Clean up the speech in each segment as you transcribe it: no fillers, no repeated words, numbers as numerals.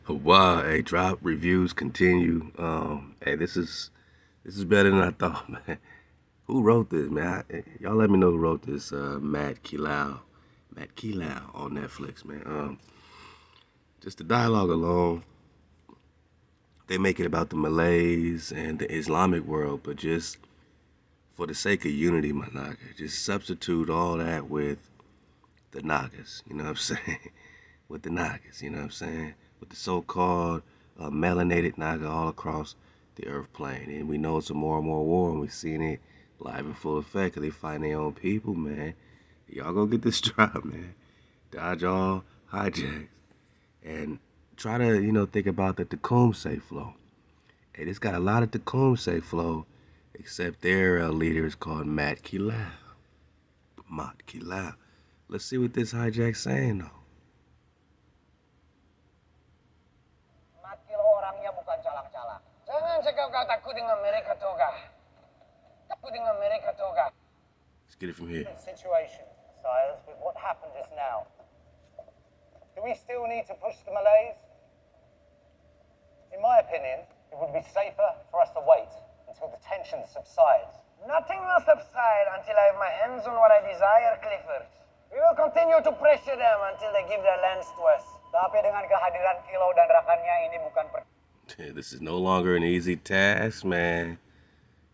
Wow, hey, drop reviews continue. Hey, this is better than I thought, man. Who wrote this, man? Y'all let me know who wrote this. Mat Kilau, on Netflix, man. Just the dialogue alone, they make it about the Malays and the Islamic world, but just for the sake of unity, my Naga, just substitute all that with the Nagas. You know what I'm saying? With the Nagas, you know what I'm saying? With the so-called melanated Naga all across the earth plane. And we know it's a more and more war, and we're seeing it live in full effect because they find their own people, man. Y'all go get this drop, man. Dodge all hijacks. And try to, think about the Tecumseh flow. Hey, this got a lot of Tecumseh flow, except their leader is called Mat Kilau. Mat Kilau. Let's see what this hijack's saying, though. Mat Kilau orangnya bukan calak-calak. Jangan kau takut dengan mereka, Toga. Takut dengan mereka, Toga. Let's get it from here. Situation, sires, with what happened just now. Do we still need to push the Malays? In my opinion, it would be safer for us to wait until the tension subsides. Nothing will subside until I have my hands on what I desire, Clifford. We will continue to pressure them until they give their lands to us. Tapi dengan kehadiran Kilau dan rakannya ini bukan This is no longer an easy task, man.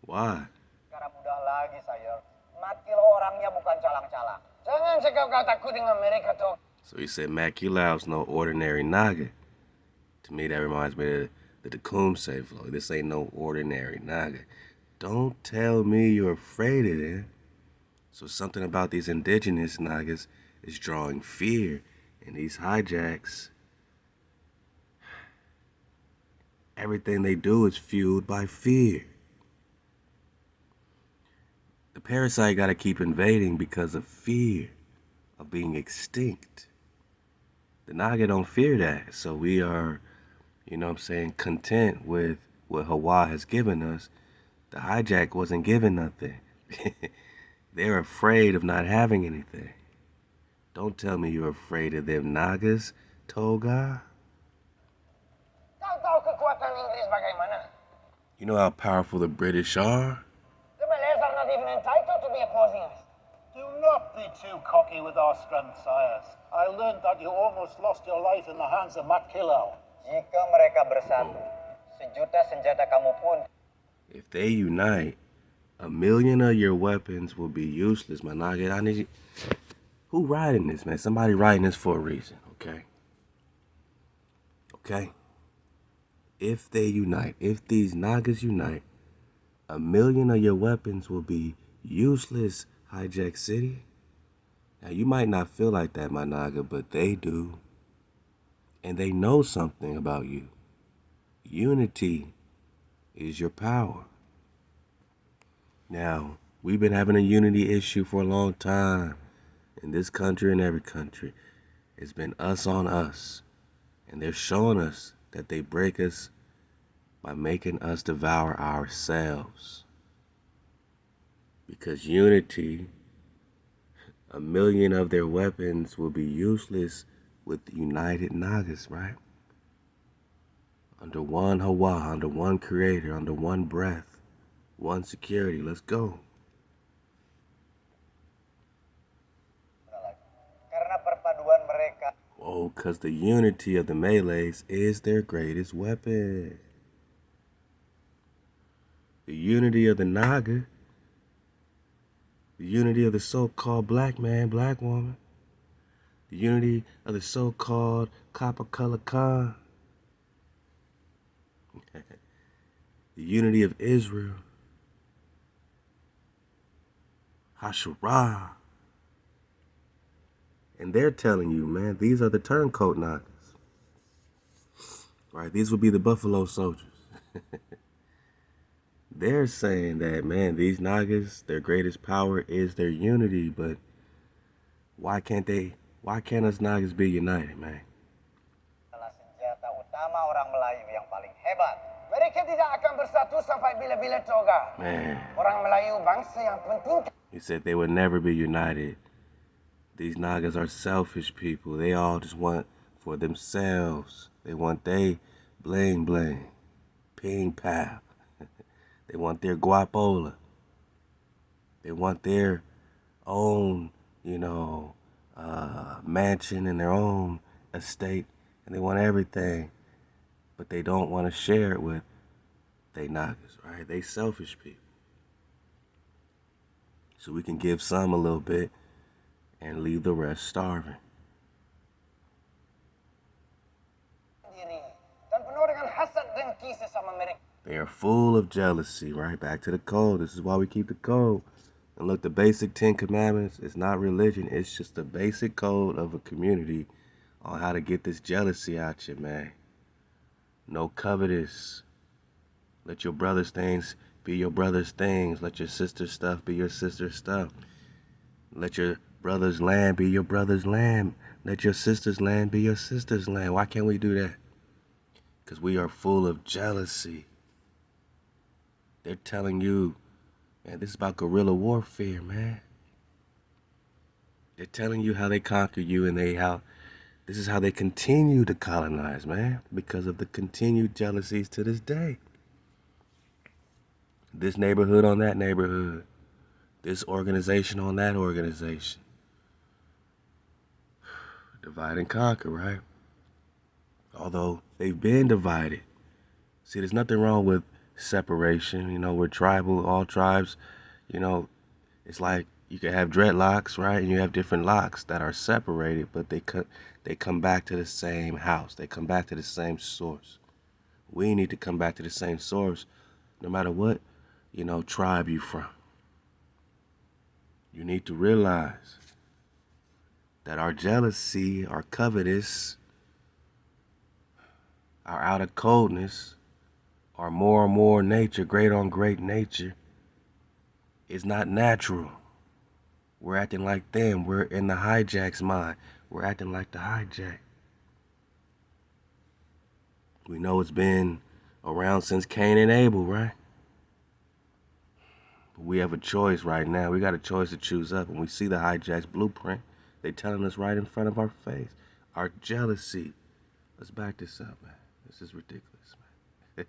Why? perkara mudah lagi, sire. Mat Kilau orangnya bukan calang-calang. Jangan kau takut dengan mereka, Toga. So he said Mat Kilau's no ordinary Naga. To me, that reminds me of the Tecumseh flow. This ain't no ordinary Naga. Don't tell me you're afraid of them. So something about these indigenous Nagas is drawing fear. And these hijacks, everything they do is fueled by fear. The parasite got to keep invading because of fear of being extinct. The Naga don't fear that. So we are, content with what Hawa has given us. The hijack wasn't given nothing. They're afraid of not having anything. Don't tell me you're afraid of them Nagas, Toga. Kau tahu kekuatan Inggris bagaimana? You know how powerful the British are? The Malays are not even entitled to be opposing us. Do not be too cocky with our strength, sires. I learned that you almost lost your life in the hands of Mat Kilau. Jika mereka bersatu, sejuta senjata kamu pun. If they unite, 1,000,000 of your weapons will be useless, my Naga. I need you. Who writing this, man? Somebody writing this for a reason, okay? Okay? If they unite, if these Nagas unite, 1,000,000 of your weapons will be useless, Hijack City. Now, you might not feel like that, my Naga, but they do. And they know something about you. Unity is your power. Now, we've been having a unity issue for a long time. In this country and every country. It's been us on us. And they're showing us that they break us by making us devour ourselves. Because unity, 1,000,000 of their weapons will be useless with united Nagas, right? Under one Hawa, under one creator, under one breath, one security. Let's go. Oh, because the unity of the Malays is their greatest weapon. The unity of the Naga, the unity of the so-called black man, black woman, the unity of the so-called copper color Khan, the unity of Israel, Hasharah. And they're telling you, man, these are the turncoat Nagas. Right? These would be the Buffalo Soldiers. They're saying that, man, these Nagas, their greatest power is their unity, but why can't us Nagas be united, man? Senjata utama orang Melayu yang paling hebat. Mereka tidak akan bersatu sampai bila-bila, Toga. Man. Orang Melayu bangsa yang penting. He said they would never be united. These Nagas are selfish people. They all just want for themselves. They want they bling bling, ping pow. They want their guapola. They want their own, mansion and their own estate, and they want everything, but they don't want to share it with they knockers, right? They selfish people. So we can give some a little bit and leave the rest starving. They are full of jealousy, right? Back to the code. This is why we keep the code. And look, the basic 10 commandments is not religion. It's just the basic code of a community on how to get this jealousy out you, man. No covetous. Let your brother's things be your brother's things. Let your sister's stuff be your sister's stuff. Let your brother's land be your brother's land. Let your sister's land be your sister's land. Why can't we do that? Because we are full of jealousy. They're telling you, man, this is about guerrilla warfare, man. They're telling you how they conquer you, and this is how they continue to colonize, man, because of the continued jealousies to this day. This neighborhood on that neighborhood. This organization on that organization. Divide and conquer, right? Although they've been divided. See, there's nothing wrong with separation. We're tribal, all tribes. It's like you can have dreadlocks, right? And you have different locks that are separated, but they come back to the same house. They come back to the same source. We need to come back to the same source no matter what, tribe you from. You need to realize that our jealousy, our covetous, our out of coldness, our more and more nature, great on great nature, is not natural. We're acting like them. We're in the hijack's mind. We're acting like the hijack. We know it's been around since Cain and Abel, right? But we have a choice right now. We got a choice to choose up, and we see the hijack's blueprint. They're telling us right in front of our face. Our jealousy. Let's back this up, man. This is ridiculous, man.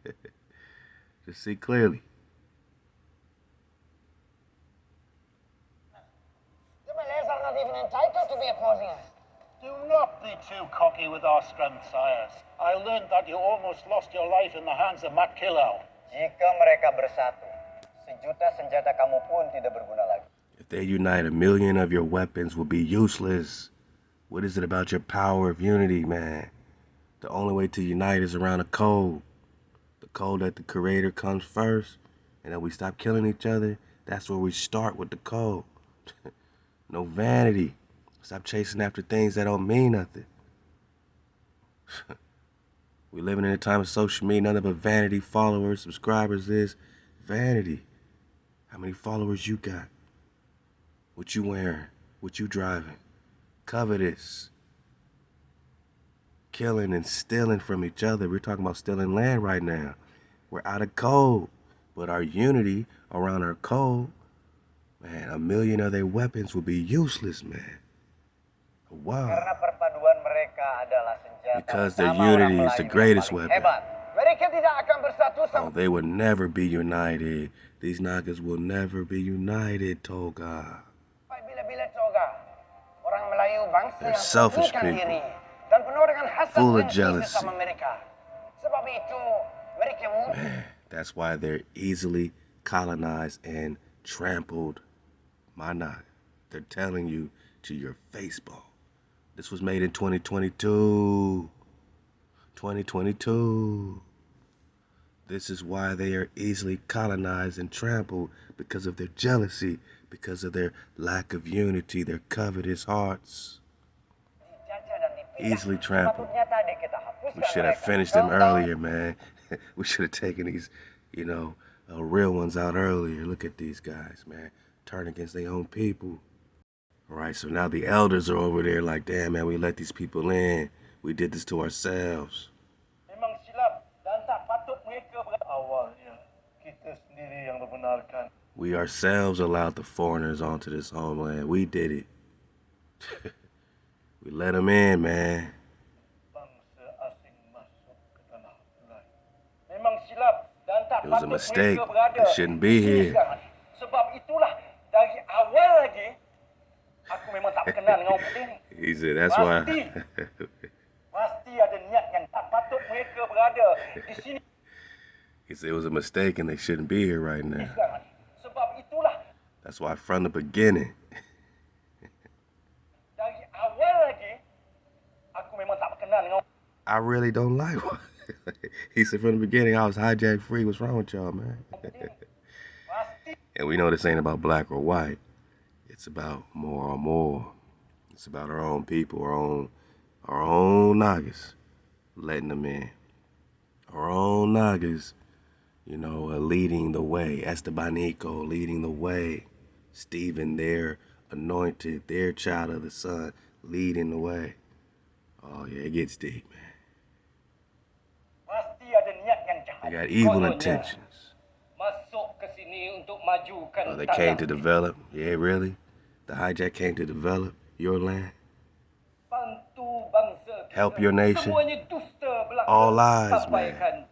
Just see clearly. The Malays are not even entitled to be opposing us. Do not be too cocky with our strength, sires. I learned that you almost lost your life in the hands of Mat Kilau. Jika mereka bersatu, sejuta senjata kamu pun tidak berguna lagi. If they unite, 1 million of your weapons will be useless. What is it about your power of unity, man? The only way to unite is around a code. The code that the Creator comes first, and that we stop killing each other. That's where we start with the code. No vanity. Stop chasing after things that don't mean nothing. We're living in a time of social media, nothing but vanity. Followers, subscribers is vanity. How many followers you got? What you wearing? What you driving? Covetous. Killing and stealing from each other. We're talking about stealing land right now. We're out of code. But our unity around our code, man, 1 million of their weapons will be useless, man. Wow. Because their unity is the greatest weapon. Oh, they will never be united. These Nagas will never be united, Toga. They're selfish people. Full of jealousy. Man, that's why they're easily colonized and trampled. Mana. They're telling you to your face, ball. This was made in 2022. 2022. This is why they are easily colonized and trampled, because of their jealousy, because of their lack of unity, their covetous hearts. Easily trampled. We should have finished them earlier, man. We should have taken these, real ones out earlier. Look at these guys, man. Turn against their own people. All right, so now the elders are over there like, damn, man, we let these people in. We did this to ourselves. We ourselves allowed the foreigners onto this homeland. We did it. We let them in, man. was a mistake. It shouldn't be here. Sebab itulah dari awal lagi aku memang tak berkenan dengan orang putih ni. He said that's why. Pasti ada niat yang tak patut mereka berada di sini. He said it was a mistake and they shouldn't be here right now. Sebab itulah That's why from the beginning. dari awal lagi aku memang tak berkenan dengan. I really don't like what he said from the beginning. I was hijack free. What's wrong with y'all, man? And we know this ain't about black or white. It's about more or more. It's about our own people, our own Nagas, letting them in. Our own Nagas, leading the way. Estebanico leading the way. Stephen, their anointed, their child of the sun, leading the way. Oh yeah, it gets deep, man. They got evil intentions. Oh, they came to develop. Yeah, really? The hijack came to develop your land. Help your nation. All lies, man.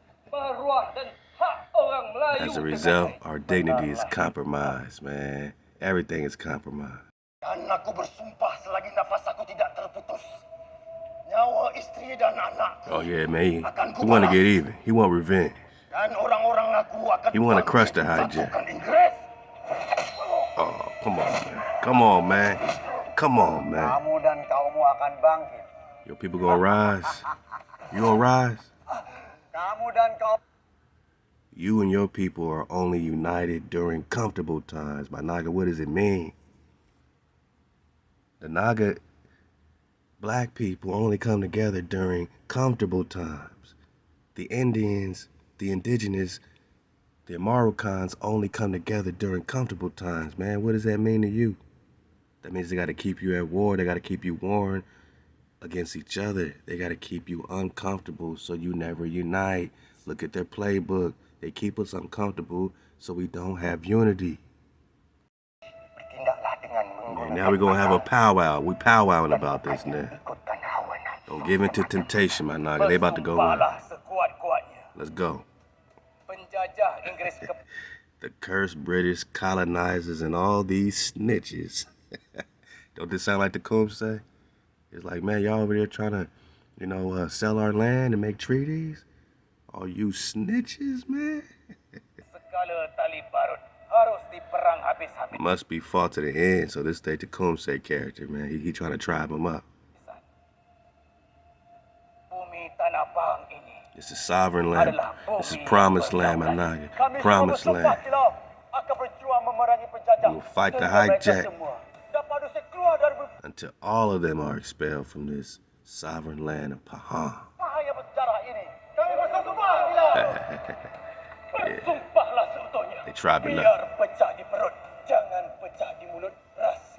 As a result, our dignity is compromised, man. Everything is compromised. Dan aku bersumpah selagi nafas aku tidak terputus. Nyawa istri dan anakku. Oh yeah, man. He want to get even. He want revenge. Dan orang-orang aku akan. He want to crush the hijack. Oh, come on, man. Come on, man. Come on, man. Kamu dan kaummu akan bangkit. Your people gonna rise. You gonna rise? Kamu dan kaum. You and your people are only united during comfortable times. My Naga, what does it mean? The Naga black people only come together during comfortable times. The Indians, the indigenous, the Amarokans only come together during comfortable times, man. What does that mean to you? That means they got to keep you at war. They got to keep you warring against each other. They got to keep you uncomfortable so you never unite. Look at their playbook. They keep us uncomfortable so we don't have unity. And now we're going to have a powwow. We powwowing about this now. Don't give in to temptation, my Naga. They about to go in. Let's go. The cursed British colonizers and all these snitches. Don't this sound like the Combs say? It's like, man, y'all over there trying to, sell our land and make treaties? All you snitches, man. Must be fought to the end, so this State Tecumseh character, man, he trying to tribe him up. This is sovereign land. This is promised land, my Naga. Promised land. We will fight the hijack until all of them are expelled from this sovereign land of Pahang. Yeah. They tribing up.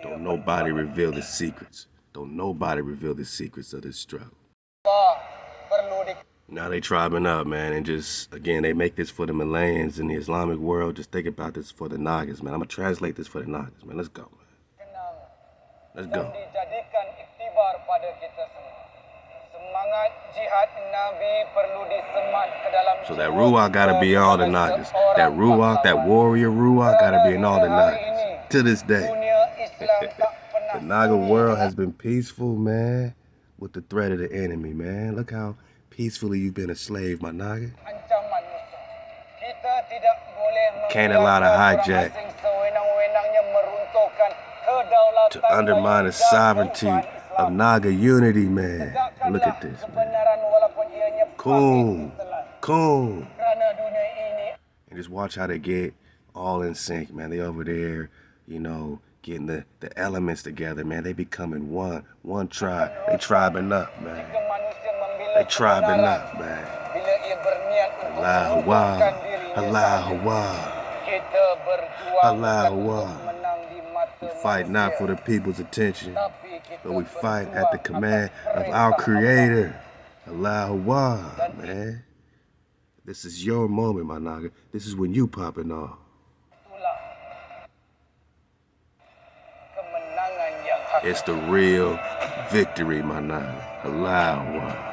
Don't nobody reveal the secrets. Don't nobody reveal the secrets of this struggle. Now they tribing up, man, and just, again, they make this for the Malayans in the Islamic world. Just think about this for the Nagas, man. I'm going to translate this for the Nagas, man. Let's go, man. Let's go. So that Ruach gotta be all the Nagas. That Ruach, that warrior Ruach gotta be in all the Nagas. To this day. The Naga world has been peaceful, man, with the threat of the enemy, man. Look how peacefully you've been a slave, my Naga. Can't allow the hijack to undermine the sovereignty of Naga unity, man. Look at this, man. Cool. And just watch how they get all in sync, man. They over there, getting the elements together, man. They becoming one tribe. They tribing up, man. They tribing up, man. Allahu Akbar. Allahu Akbar. Allahu Akbar. We fight not for the people's attention, but we fight at the command of our Creator. Allahu Akbar, man. This is your moment, my Naga. This is when you popping off. It's the real victory, my Naga. Allahu Akbar.